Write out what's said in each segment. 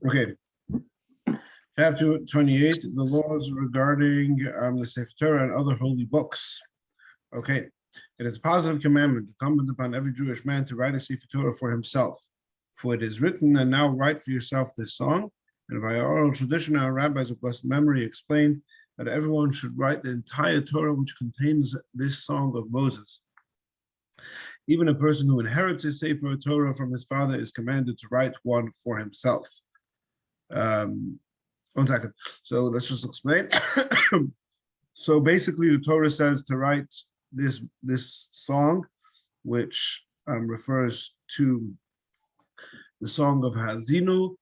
Okay, chapter 28, the laws regarding the Sefer Torah and other holy books. Okay, it is a positive commandment incumbent upon every Jewish man to write a sefer Torah for himself. For it is written, and now write for yourself this song. And by oral tradition, our rabbis of blessed memory explained that everyone should write the entire Torah which contains this song of Moses. Even a person who inherits his sefer Torah from his father is commanded to write one for himself. 1 second. So let's just explain. So basically, the Torah says to write this song, which refers to the song of Hazinu,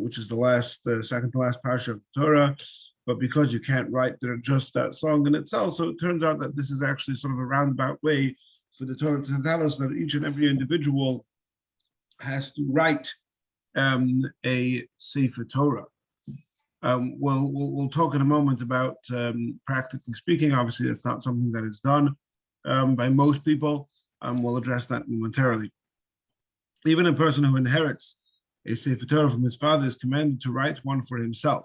which is the second to last parsha of the Torah. But because you can't write just that song in itself, so it turns out that this is actually sort of a roundabout way for the Torah to tell us that each and every individual has to write a sefer Torah. We'll talk in a moment about practically speaking. Obviously, that's not something that is done by most people. We'll address that momentarily. Even a person who inherits a sefer Torah from his father is commanded to write one for himself.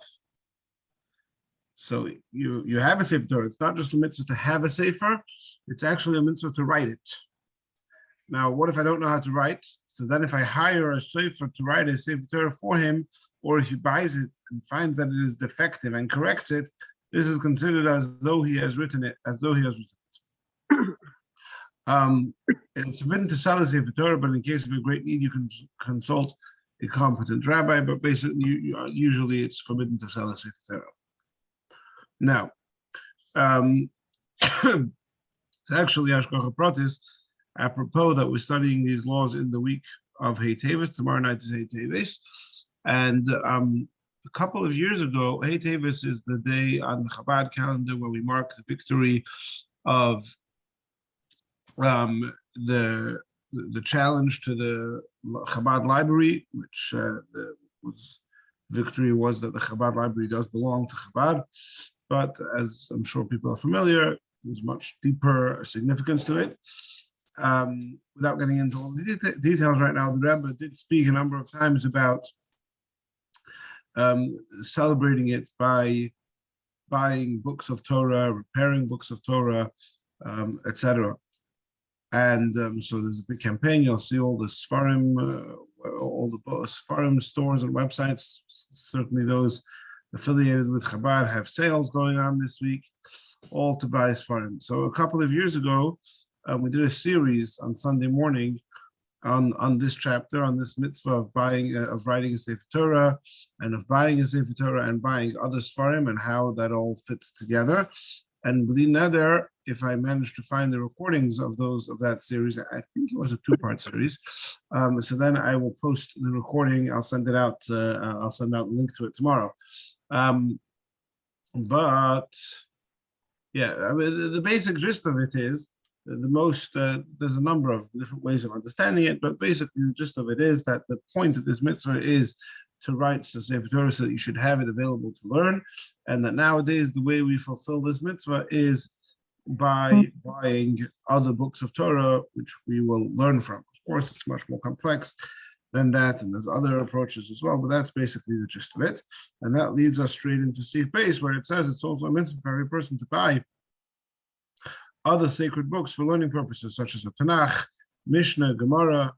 So you have a sefer Torah. It's not just a mitzvah to have a sefer; it's actually a mitzvah to write it. Now, what if I don't know how to write? So then if I hire a sefer to write a sefer Torah for him, or if he buys it and finds that it is defective and corrects it, this is considered as though he has written it, It's forbidden to sell a sefer Torah, but in case of a great need, you can consult a competent rabbi, but basically, usually it's forbidden to sell a sefer Torah. Now, it's actually Hashgacha Pratis, apropos that we're studying these laws in the week of Hey Tevis. Tomorrow night is Hey Tevis. And a couple of years ago, Hey Tevis is the day on the Chabad calendar where we mark the victory of the challenge to the Chabad library, which victory was that the Chabad library does belong to Chabad. But as I'm sure people are familiar, there's much deeper significance to it. Without getting into all the details right now, the Rabbi did speak a number of times about celebrating it by buying books of Torah, repairing books of Torah, etc. And so there's a big campaign. You'll see all the Sefarim, all the Sefarim stores and websites, certainly those affiliated with Chabad, have sales going on this week, all to buy Sefarim. So a couple of years ago, we did a series on Sunday morning on this chapter, on this mitzvah of writing a sefer Torah, and of buying a sefer Torah and buying other Sefarim, and how that all fits together. And b'li neder, if I manage to find the recordings of that series, I think it was a 2-part series. So then I will post the recording. I'll send it out. I'll send out a link to it tomorrow. But yeah, I mean, the basic gist of it is there's a number of different ways of understanding it, but basically the gist of it is that the point of this mitzvah is to write the sefer Torah so that you should have it available to learn, and that nowadays the way we fulfill this mitzvah is by buying other books of Torah, which we will learn from. Of course, it's much more complex than that, and there's other approaches as well, but that's basically the gist of it. And that leads us straight into Sif Beis, where it says it's also a mitzvah for every person to buy other sacred books for learning purposes, such as the Tanakh, Mishnah, Gemara,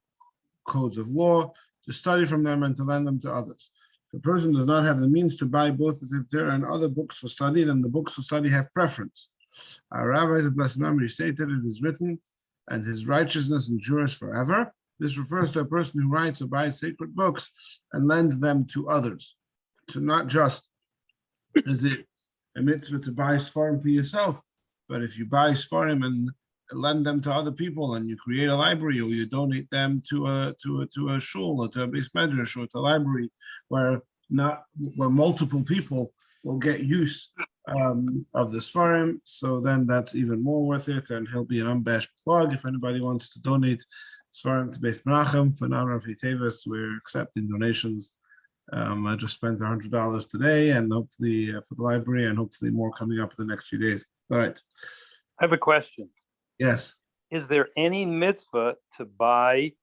codes of law, to study from them and to lend them to others. If a person does not have the means to buy both the sefer Torah and other books for study, then the books for study have preference. Our rabbis of blessed memory stated it is written, and his righteousness endures forever. This refers to a person who writes or buys sacred books and lends them to others. So not just is it a mitzvah to buy Sefarim for yourself, but if you buy Sefarim and lend them to other people, and you create a library, or you donate them to a shul, or to a beis medrash, or to a library where multiple people will get use of the Sefarim, so then that's even more worth it, and he'll be an unabashed plug if anybody wants to donate Sefarim to Beis Menachem for an honor of Hey Tevis. We're accepting donations. I just spent $100 today, and hopefully for the library, and hopefully more coming up in the next few days. All right. I have a question. Yes. Is there any mitzvah to buy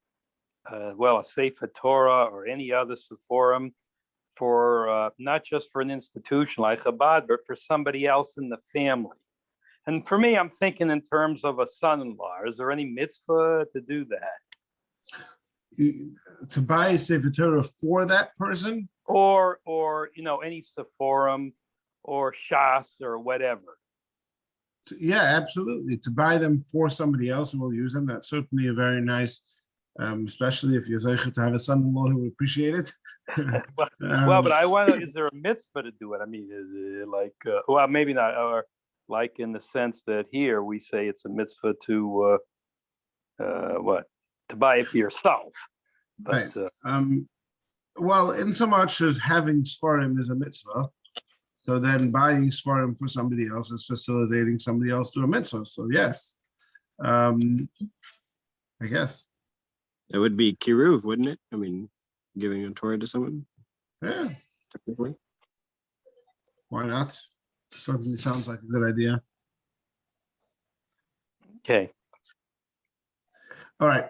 a sefer Torah or any other seforum for not just for an institution like Chabad, but for somebody else in the family. And for me, I'm thinking in terms of a son-in-law. Is there any mitzvah to do that? To buy a sefer Torah for that person? Or any seforum or shas or whatever. Yeah, absolutely. To buy them for somebody else who will use them, that's certainly a very nice, especially if you're zeicher to have a son-in-law who will appreciate it. Well, but I wonder, is there a mitzvah to do it? I mean, is it like, well, maybe not, or like in the sense that here we say it's a mitzvah to, to buy it for yourself. But, right. Well, in so much as having Sfarim is a mitzvah, so then buying Sfarim for somebody else is facilitating somebody else to a mitzvah. So yes, I guess. It would be kiruv, wouldn't it? I mean, giving a Torah to someone? Yeah. Technically. Why not? Certainly sounds like a good idea. Okay. All right.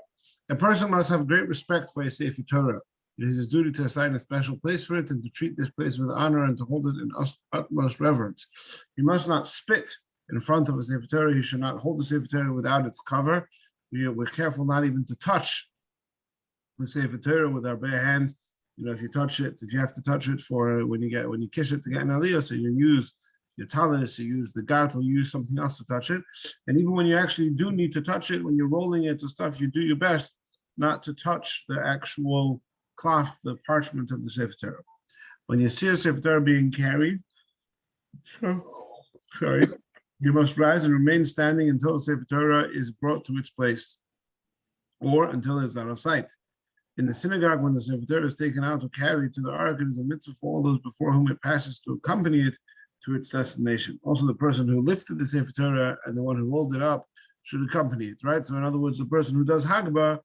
A person must have great respect for a sefer Torah. It is his duty to assign a special place for it and to treat this place with honor and to hold it in utmost reverence. He must not spit in front of a sefer Torah. He should not hold the sefer Torah without its cover. We're careful not even to touch the sefer Torah with our bare hand. If you touch it, if you have to touch it for when you kiss it to get an aliyah, so you use your talis, you use the gartel, you use something else to touch it. And even when you actually do need to touch it, when you're rolling it to stuff, you do your best not to touch the actual cloth, the parchment of the sefer Torah. When you see a sefer Torah being carried, you must rise and remain standing until the sefer Torah is brought to its place, or until it's out of sight. In the synagogue, when the sefer Torah is taken out or carried to the ark, it is a mitzvah for all those before whom it passes to accompany it to its destination. Also, the person who lifted the sefer Torah and the one who rolled it up should accompany it, right? So in other words, the person who does Hagbah,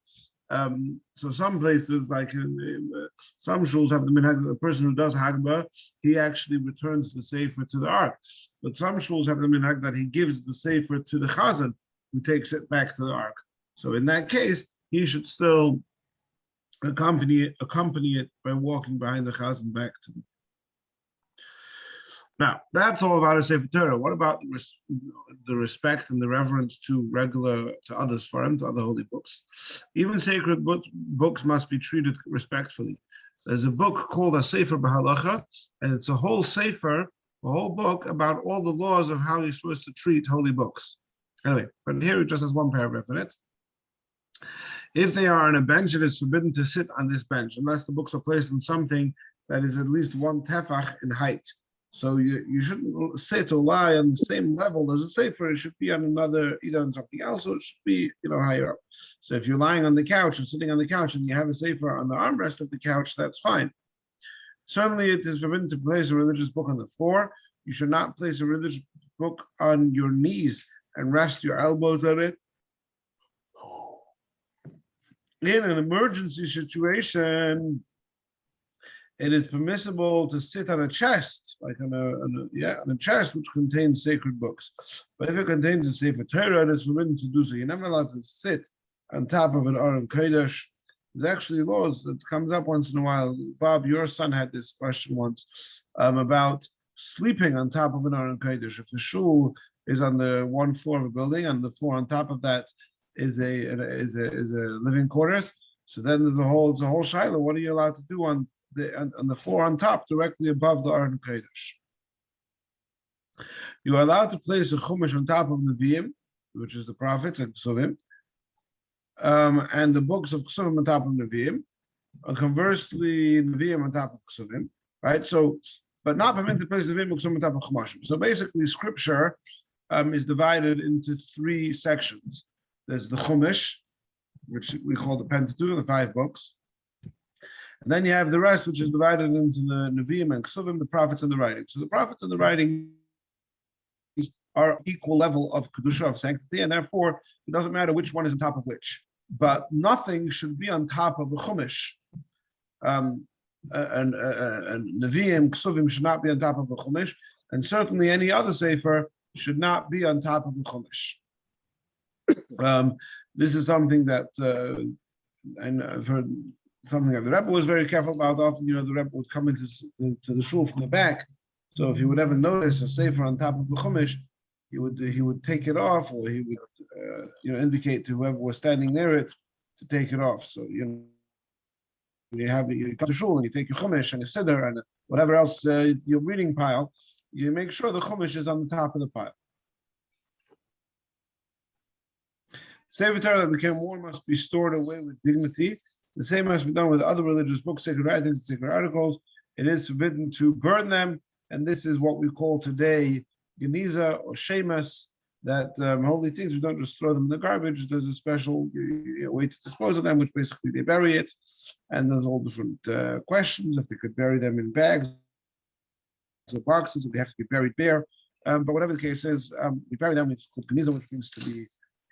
so some places, like in some shuls have the minhag, the person who does Hagbah, he actually returns the sefer to the ark. But some shuls have the minhag that he gives the sefer to the chazan, who takes it back to the ark. So in that case, he should still accompany it by walking behind the chazan back to them. Now, that's all about a sefer Torah. What about the respect and the reverence to other sefarim, to other holy books? Even sacred books must be treated respectfully. There's a book called a sefer b'halacha, and it's a whole sefer, a whole book about all the laws of how you're supposed to treat holy books. Anyway, but here it just has one paragraph in it. If they are on a bench, it is forbidden to sit on this bench unless the books are placed on something that is at least 1 tefach in height. So you shouldn't sit or lie on the same level as a sefer. It should be on another, either on something else, or it should be higher up. So if you're lying on the couch or sitting on the couch and you have a sefer on the armrest of the couch, that's fine. Certainly, it is forbidden to place a religious book on the floor. You should not place a religious book on your knees and rest your elbows on it. In an emergency situation, it is permissible to sit on a chest, like on a chest which contains sacred books. But if it contains a sefer Torah, it is forbidden to do so. You're never allowed to sit on top of an Aron Kodesh. There's actually laws that comes up once in a while. Bob, your son had this question once about sleeping on top of an Aron Kodesh. If the shul is on the one floor of a building, and the floor on top of that is a living quarters, so then there's a whole shiloh. What are you allowed to do on the floor on top, directly above the Aron Kodesh? You are allowed to place a chumash on top of Nevi'im, which is the prophets and Ksuvim, and the books of Ksuvim on top of Nevi'im, and conversely, Nevi'im on top of Ksuvim, right? So, but not permitted to place Nevi'im and Ksuvim on top of Chumashim. So basically, scripture is divided into 3 sections. There's the Chumash, which we call the Pentateuch, the 5 books. And then you have the rest, which is divided into the Nevi'im and Ksuvim, the prophets and the writings. So the prophets and the writings are equal level of Kedusha, of sanctity, and therefore it doesn't matter which one is on top of which. But nothing should be on top of the Chumash. And Nevi'im, Ksuvim should not be on top of the Chumash, and certainly any other sefer should not be on top of the Chumash. This is something that and I've heard something that the Rebbe was very careful about. Often, the Rebbe would come into to the shul from the back. So if he would ever notice a sefer on top of the chumash, he would take it off, or he would indicate to whoever was standing near it to take it off. So you come to shul and you take your chumash and your siddur and whatever else your reading pile, you make sure the chumash is on the top of the pile. Sefer Torah that became worn must be stored away with dignity. The same must be done with other religious books, sacred writings, sacred articles. It is forbidden to burn them, and this is what we call today geniza or shemas, that holy things, we don't just throw them in the garbage. There's a special way to dispose of them, which basically they bury it. And there's all different questions, if they could bury them in bags or boxes, if they have to be buried bare. But whatever the case is, we bury them. It's called geniza, which means to be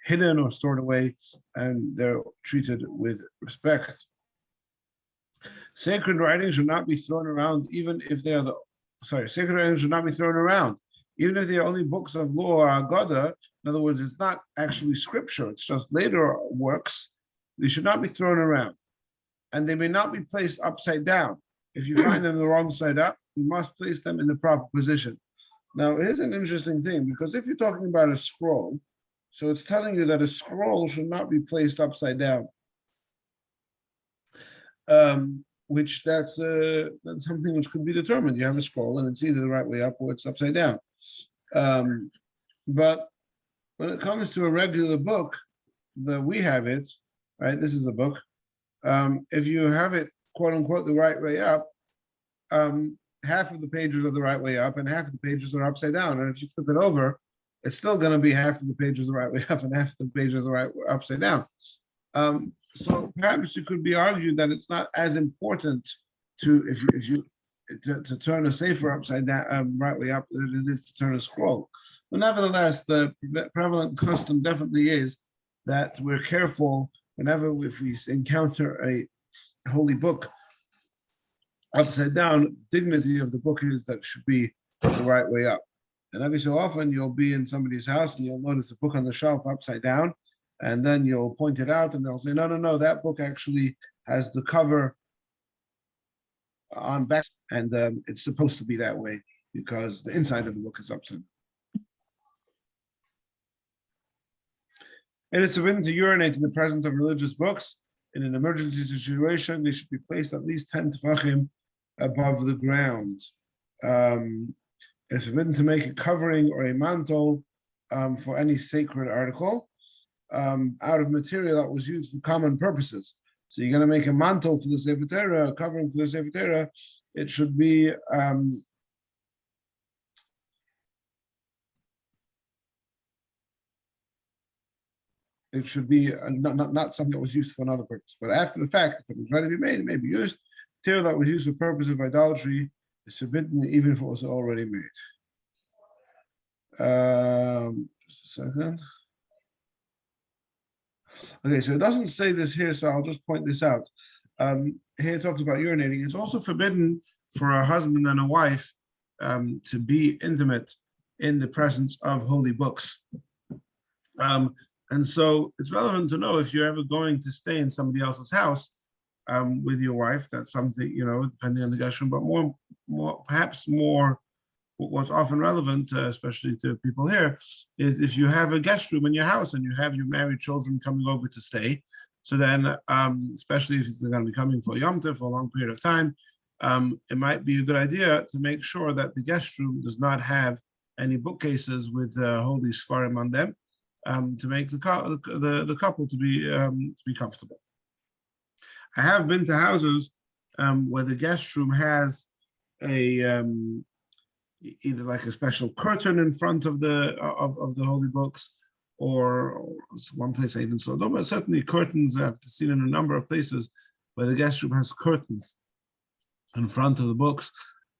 hidden or stored away, and they're treated with respect. Sacred writings should not be thrown around, even if they are sacred writings should not be thrown around, even if they are only books of law or agada. In other words, it's not actually scripture, it's just later works. They should not be thrown around, and they may not be placed upside down. If you find them the wrong side up, you must place them in the proper position. Now, here's an interesting thing, because if you're talking about a scroll, so it's telling you that a scroll should not be placed upside down, which that's something which could be determined. You have a scroll and it's either the right way up or it's upside down. But when it comes to a regular book, we have it, right? This is a book. If you have it, quote unquote, the right way up, half of the pages are the right way up and half of the pages are upside down. And if you flip it over, it's still going to be half of the pages the right way up and half of the pages the right way upside down. So perhaps it could be argued that it's not as important to turn a sefer upside down, right way up, than it is to turn a scroll. But nevertheless, the prevalent custom definitely is that we're careful whenever if we encounter a holy book upside down. The dignity of the book is that it should be the right way up. And every so often you'll be in somebody's house and you'll notice a book on the shelf upside down, and then you'll point it out and they'll say, no, that book actually has the cover on back, and it's supposed to be that way because the inside of the book is upside down. It is forbidden to urinate in the presence of religious books. In an emergency situation, they should be placed at least 10 tefachim above the ground. It's forbidden to make a covering or a mantle for any sacred article out of material that was used for common purposes. So you're going to make a mantle for the sefer Torah, a covering for the sefer Torah. It should be not something that was used for another purpose. But after the fact, if it was ready to be made, it may be used. Material that was used for purpose of idolatry is forbidden even if it was already made. Just a second. Okay, so it doesn't say this here, so I'll just point this out. Here it talks about urinating. It's also forbidden for a husband and a wife to be intimate in the presence of holy books. And so it's relevant to know if you're ever going to stay in somebody else's house with your wife. That's something, depending on the guest room, but perhaps more what's often relevant, especially to people here, is if you have a guest room in your house and you have your married children coming over to stay. So then, especially if they're going to be coming for Yom Tov for a long period of time, it might be a good idea to make sure that the guest room does not have any bookcases with holy sefarim on them, to make the couple to be comfortable. I have been to houses where the guest room has a either like a special curtain in front of the holy books, or one place I even saw them, but certainly curtains. I've seen in a number of places where the guest room has curtains in front of the books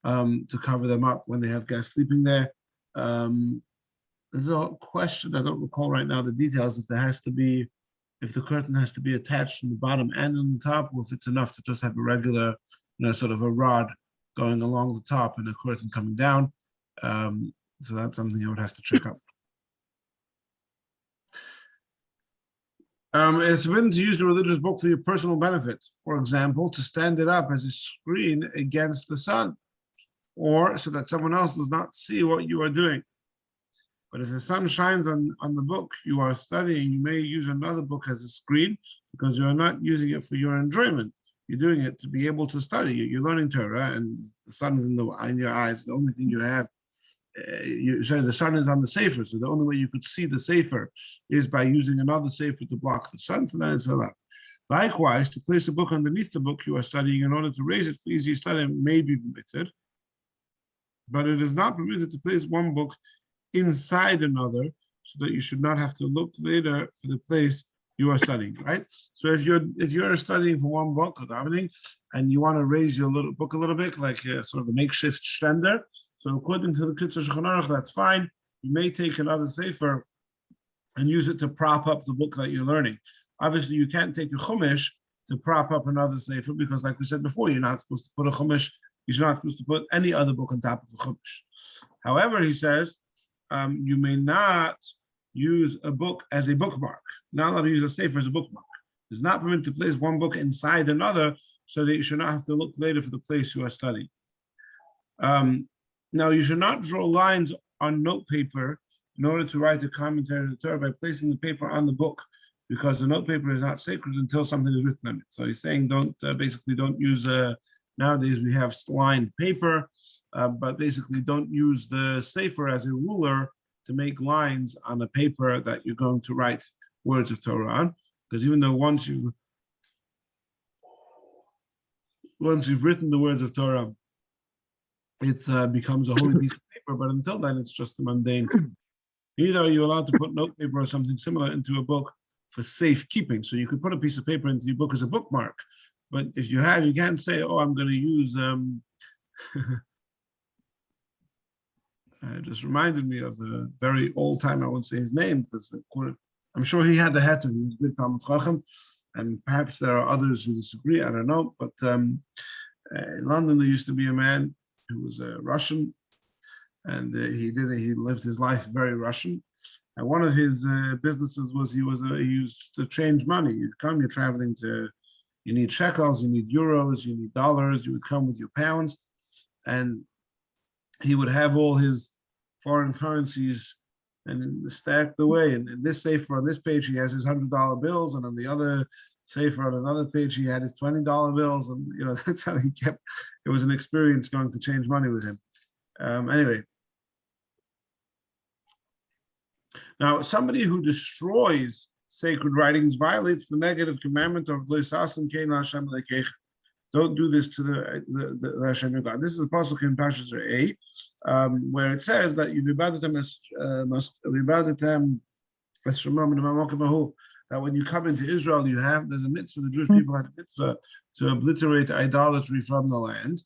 to cover them up when they have guests sleeping there. There's a question, I don't recall right now the details, if the curtain has to be attached on the bottom and on the top, or if it's enough to just have a regular, sort of a rod going along the top and a curtain coming down. So that's something I would have to check up. It's forbidden to use a religious book for your personal benefit. For example, to stand it up as a screen against the sun, or so that someone else does not see what you are doing. But if the sun shines on the book you are studying, you may use another book as a screen because you are not using it for your enjoyment. You're doing it to be able to study. You're learning Torah, and the sun is in your eyes. The only thing you have, the sun is on the sefer, so the only way you could see the sefer is by using another sefer to block the sun. So then it's allowed. Likewise, to place a book underneath the book you are studying in order to raise it for easy study may be permitted, but it is not permitted to place one book inside another, so that you should not have to look later for the place you are studying, right? So if you're studying for one book or davening, and you want to raise your little book a little bit, like sort of a makeshift stender, so according to the Kitzur Shulchan Aruch, that's fine. You may take another sefer and use it to prop up the book that you're learning. Obviously, you can't take a chumash to prop up another sefer because, like we said before, you're not supposed to put a chumash. You're not supposed to put any other book on top of a chumash. However, he says, you may not use a book as a bookmark. Not allowed to use a sefer as a bookmark. It's not permitted to place one book inside another, so that you should not have to look later for the place you are studying. Now, you should not draw lines on note paper in order to write a commentary on the Torah by placing the paper on the book, because the note paper is not sacred until something is written on it. So he's saying don't use, nowadays we have lined paper, but basically don't use the sefer as a ruler to make lines on a paper that you're going to write words of Torah on, because even though once you've written the words of Torah, it becomes a holy piece of paper, but until then it's just a mundane thing. Either are you allowed to put note paper or something similar into a book for safekeeping. So you could put a piece of paper into your book as a bookmark, but if you can't say, oh, I'm going to use it just reminded me of a very old time, I won't say his name, because I'm sure he had the hat of, he was a good Talmud Chacham, and perhaps there are others who disagree, I don't know, but in London there used to be a man who was a Russian, and he lived his life very Russian, and one of his businesses was he used to change money. You'd come, you're traveling you need shekels, you need euros, you need dollars, you would come with your pounds, and he would have all his foreign currencies and stacked away. And in this sefer, on this page, he has his $100 bills, and on the other sefer, on another page, he had his $20 bills, and that's how he kept. It was an experience going to change money with him. Anyway, now somebody who destroys sacred writings violates the negative commandment of Lo Yisasem Kein Hashem Lekech. Don't do this to the Hashem your God. This is a pasuk in Parshas Re'eh, where it says that that when you come into Israel, there's a mitzvah. The Jewish people had a mitzvah to obliterate idolatry from the land,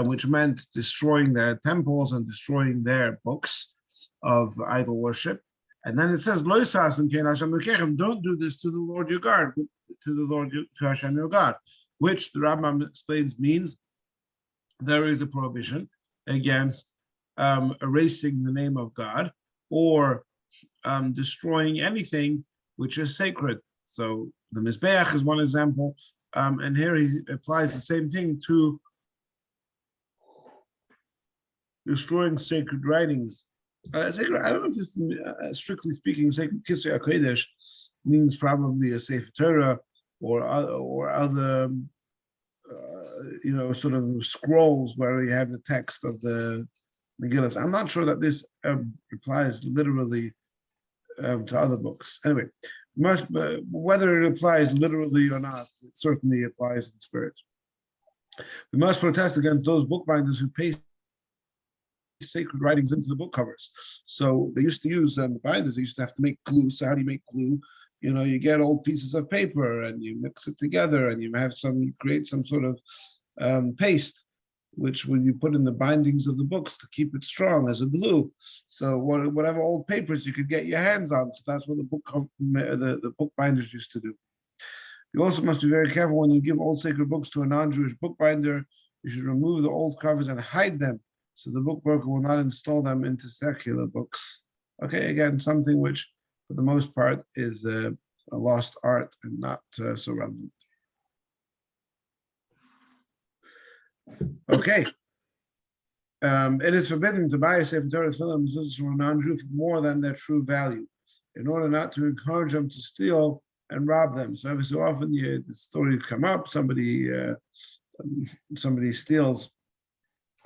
which meant destroying their temples and destroying their books of idol worship. And then it says, Lo Yisasem Kein Hashem Lekechem. Don't do this to the Lord your God, to Hashem your God. Which the Rambam explains means there is a prohibition against erasing the name of God or destroying anything which is sacred. So the Mizbeach is one example, and here he applies the same thing to destroying sacred writings. Sacred, I don't know if this, strictly speaking, sacred Kitzur HaKodesh means probably a sefer Torah, or other, sort of scrolls where you have the text of the Megillah. I'm not sure that this applies literally to other books. Anyway, whether it applies literally or not, it certainly applies in spirit. We must protest against those bookbinders who paste sacred writings into the book covers. So they used to use the binders. They used to have to make glue. So how do you make glue? You get old pieces of paper and you mix it together and you create some sort of paste, which when you put in the bindings of the books to keep it strong as a glue. So whatever old papers you could get your hands on. So that's what the book binders used to do. You also must be very careful when you give old sacred books to a non-Jewish bookbinder. You should remove the old covers and hide them so the bookbroker will not install them into secular books. Okay, again, something which for the most part is a lost art and not so relevant. Okay. It is forbidden to buy a sefer Torah from a non-Jew for more than their true value, in order not to encourage them to steal and rob them. So every so often, the story come up. Somebody steals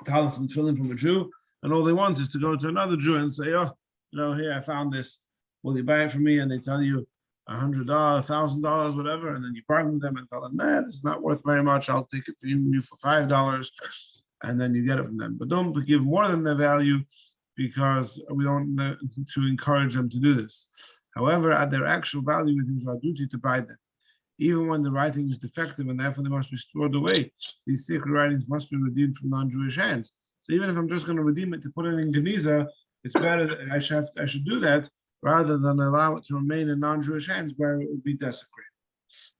talis and tefillin from a Jew, and all they want is to go to another Jew and say, "Oh, here I found this. Will you buy it from me?" And they tell you $100, $1,000, whatever, and then you bargain with them and tell them, "Nah, this is not worth very much. I'll take it from you for $5." And then you get it from them. But don't give more than their value, because we don't to encourage them to do this. However, at their actual value, it is our duty to buy them. Even when the writing is defective and therefore they must be stored away, these sacred writings must be redeemed from non-Jewish hands. So even if I'm just going to redeem it to put it in Geniza, it's better that I should do that rather than allow it to remain in non-Jewish hands where it would be desecrated.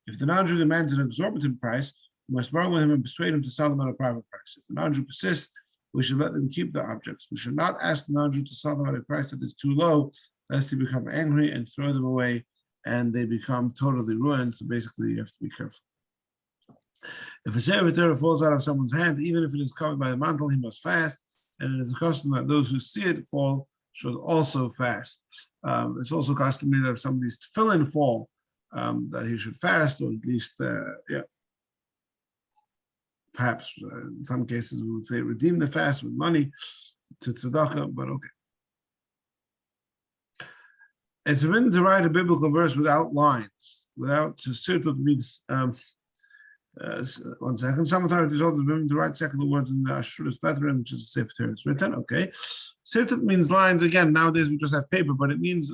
If the non-Jew demands an exorbitant price, we must bargain with him and persuade him to sell them at a private price. If the non-Jew persists, we should let them keep the objects. We should not ask the non-Jew to sell them at a price that is too low, lest he become angry and throw them away, and they become totally ruined. So basically, you have to be careful. If a sefer Torah falls out of someone's hand, even if it is covered by the mantle, he must fast, and it is a custom that those who see it fall should also fast. It's also customary that if somebody's tefillin fall, that he should fast, or at least, perhaps in some cases we would say redeem the fast with money to tzedakah, but okay. It's forbidden to write a biblical verse without lines, without sirtut means. 1 second. Some authorities also forbidden to write secular words in the Ashuris Bethlehem, which is a sefer. It's written. Okay. Sirtut means lines. Again, nowadays we just have paper, but it means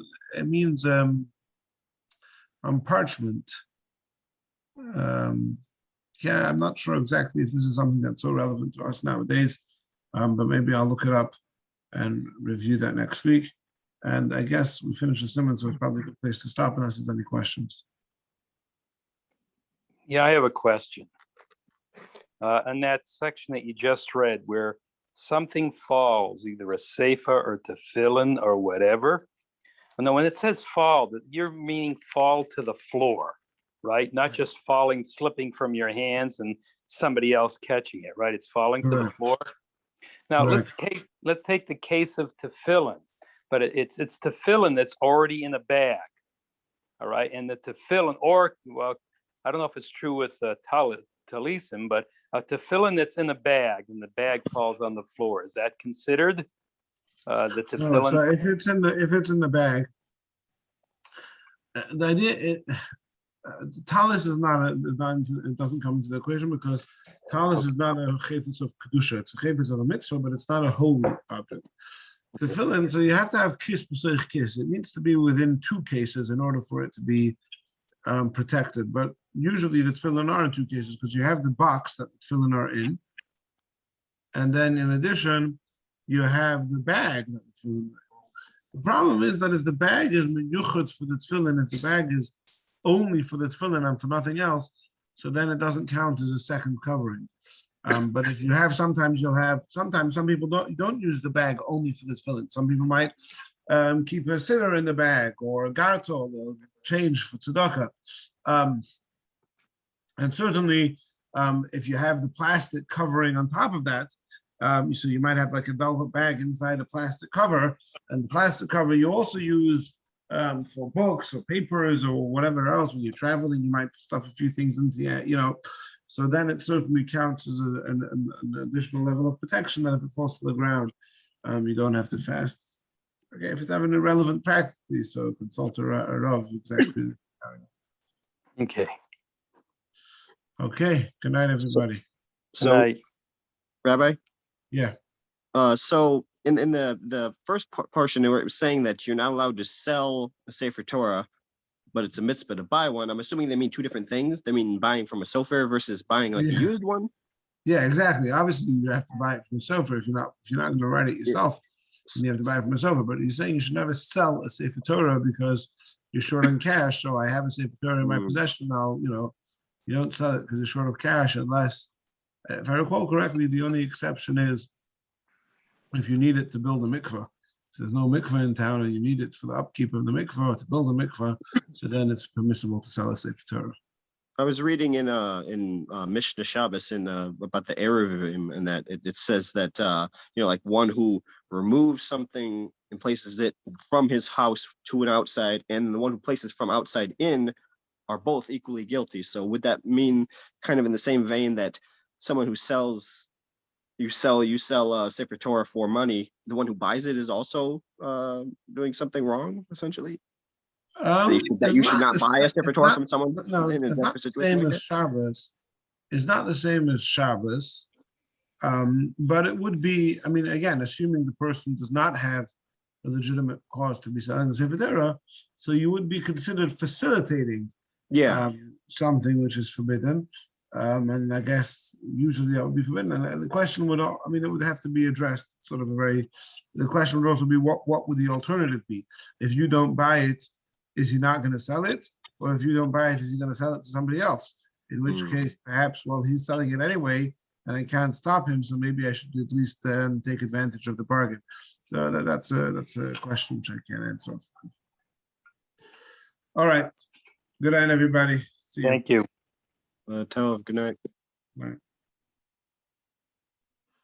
on parchment. Yeah, I'm not sure exactly if this is something that's so relevant to us nowadays, but maybe I'll look it up and review that next week. And I guess we finished the sermon, so it's probably a good place to stop unless there's any questions. Yeah, I have a question. In that section that you just read, where something falls, either a sefer or tefillin or whatever. And then when it says fall, you're meaning fall to the floor, right? Not just falling, slipping from your hands and somebody else catching it, right? It's falling to the floor. Now let's take the case of tefillin, but it's tefillin that's already in a bag, all right? And the tefillin, or well, I don't know if it's true with talisim, but a tefillin that's in a bag and the bag falls on the floor, is that considered the tefillin? No, so if it's in the bag, the idea talis is not it doesn't come into the equation, because talis is not a chayfetz of kedusha. It's a chayfetz of a mitzvah, but it's not a holy object. Tefillin, so you have to have kiss b'seich kiss. It needs to be within 2 cases in order for it to be protected. But usually the tefillin are in 2 cases, because you have the box that the tefillin are in, and then in addition you have the bag that the tefillin are in. The problem is that if the bag is miyuchad for the tefillin, if the bag is only for the tefillin and for nothing else, so then it doesn't count as a second covering. But if you have, sometimes some people don't use the bag only for the tefillin. Some people might keep a siddur in the bag, or a gartel, or change for tzedakah. And certainly, if you have the plastic covering on top of that, so you might have like a velvet bag inside a plastic cover, and the plastic cover you also use for books or papers or whatever else. When you're traveling, you might stuff a few things into, so then it certainly counts as an additional level of protection, that if it falls to the ground, you don't have to fast. Okay, if it's having a relevant practice, so consult a Rav exactly. Okay. Okay, good night, everybody. So, Rabbi? Yeah. So in the first portion where it was saying that you're not allowed to sell a sefer Torah, but it's a mitzvah to buy one, I'm assuming they mean 2 different things. They mean buying from a sefer versus buying like a used one. Yeah, exactly. Obviously, you have to buy it from a sefer if you're not going to write it yourself. And you have to buy it from a sefer. But you're saying you should never sell a sefer Torah because you're short on cash. So I have a sefer Torah in my possession now. You don't sell it because you're short of cash, unless, if I recall correctly, the only exception is if you need it to build a mikveh. If there's no mikveh in town and you need it for the upkeep of the mikveh or to build a mikveh, so then it's permissible to sell a sefer Torah. I was reading in Mishnah Shabbos about the Eruvim, and that it says that like one who removes something and places it from his house to an outside, and the one who places from outside in are both equally guilty. So would that mean, kind of in the same vein, that someone who you sell sefer Torah for money, the one who buys it is also doing something wrong, essentially? That you should not buy a sefer Torah from someone. No, it's not the same as Shabbos. It's not the same as Shabbos, but it would be. I mean, again, assuming the person does not have a legitimate cause to be selling the sefer Torah, so you would be considered facilitating something which is forbidden. And I guess usually that would be forbidden. And the question would, it would have to be addressed sort of the question would also be, what would the alternative be? If you don't buy it, is he not going to sell it? Or if you don't buy it, is he going to sell it to somebody else? In which case, perhaps, well, he's selling it anyway, and I can't stop him, so maybe I should at least take advantage of the bargain. So that's a question which I can't answer. All right. Good night, everybody. See you. Thank you. Tov, good night. Bye.